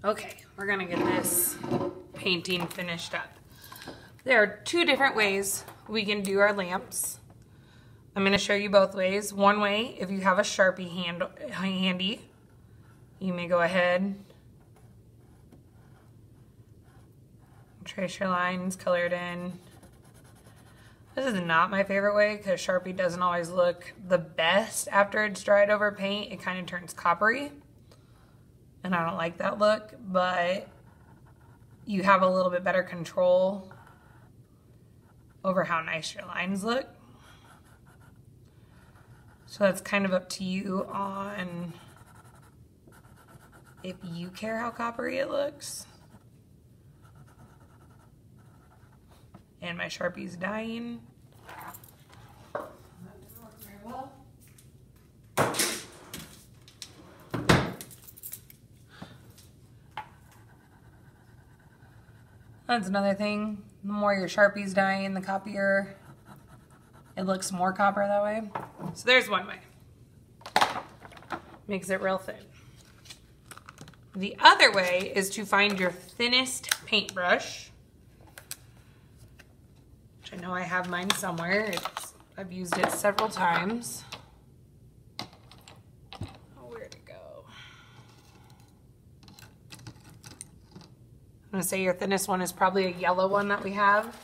Okay, we're gonna get this painting finished up. There are two different ways we can do our lamps. I'm gonna show you both ways. One way, if you have a Sharpie handy, you may go ahead, trace your lines, color it in. This is not my favorite way because Sharpie doesn't always look the best after it's dried over paint. It kind of turns coppery. And I don't like that look, but you have a little bit better control over how nice your lines look. So that's kind of up to you on if you care how coppery it looks. And my Sharpie's dying. That didn't work very well. That's another thing. The more your Sharpie's dying, the coppier it looks, more copper that way. So there's one way. Makes it real thin. The other way is to find your thinnest paintbrush, which I know I have mine somewhere. I've used it several times. Where'd it go? I'm gonna say your thinnest one is probably a yellow one that we have.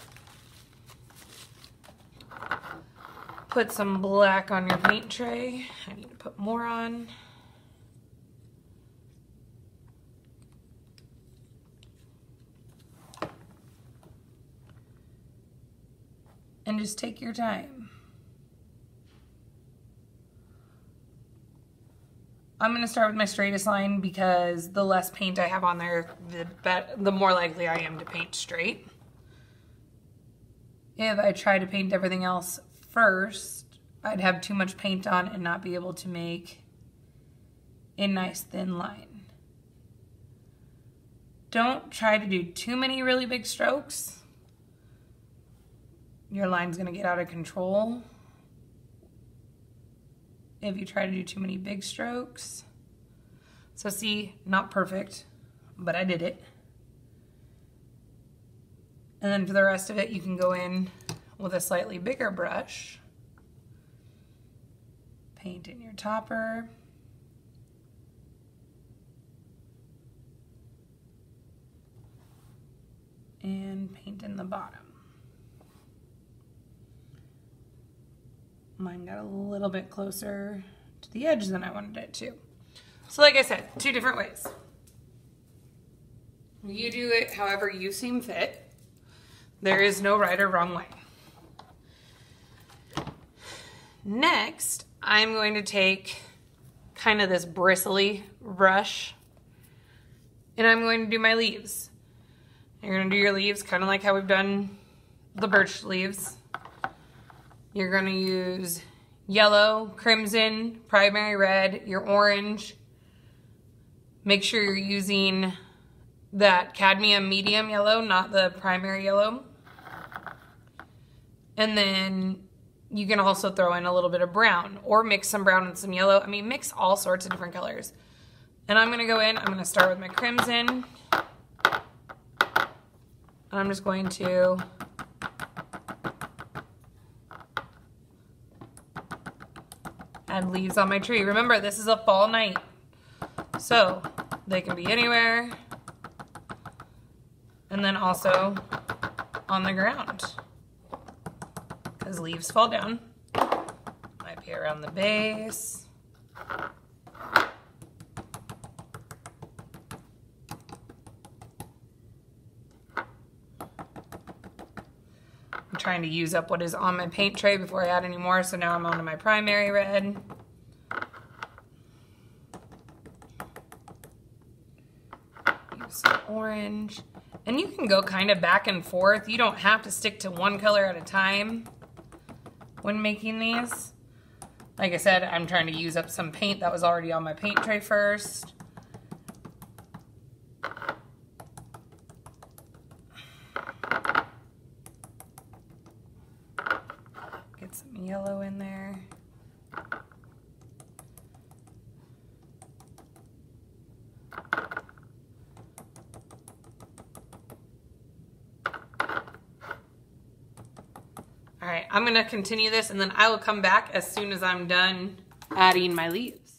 Put some black on your paint tray. I need to put more on. And just take your time. I'm gonna start with my straightest line because the less paint I have on there, the more likely I am to paint straight. If I try to paint everything else first, I'd have too much paint on and not be able to make a nice thin line. Don't try to do too many really big strokes. Your line's gonna get out of control if you try to do too many big strokes. So see, not perfect, but I did it. And then for the rest of it, you can go in with a slightly bigger brush, paint in your topper, and paint in the bottom. Mine got a little bit closer to the edge than I wanted it to. So like I said, two different ways. You do it however you seem fit. There is no right or wrong way. Next, I'm going to take kind of this bristly brush and I'm going to do my leaves. You're going to do your leaves kind of like how we've done the birch leaves. You're going to use yellow, crimson, primary red, your orange. Make sure you're using that cadmium medium yellow, not the primary yellow. And then you can also throw in a little bit of brown or mix some brown and some yellow. I mean, mix all sorts of different colors. And I'm gonna go in, I'm gonna start with my crimson. And I'm just going to add leaves on my tree. Remember, this is a fall night, so they can be anywhere. And then also on the ground, because leaves fall down. Might be around the base. I'm trying to use up what is on my paint tray before I add any more, so now I'm on to my primary red. Use some orange. And you can go kind of back and forth. You don't have to stick to one color at a time when making these. Like I said, I'm trying to use up some paint that was already on my paint tray first. Get some yellow in there. right, I'm gonna continue this and then I will come back as soon as I'm done adding my leaves.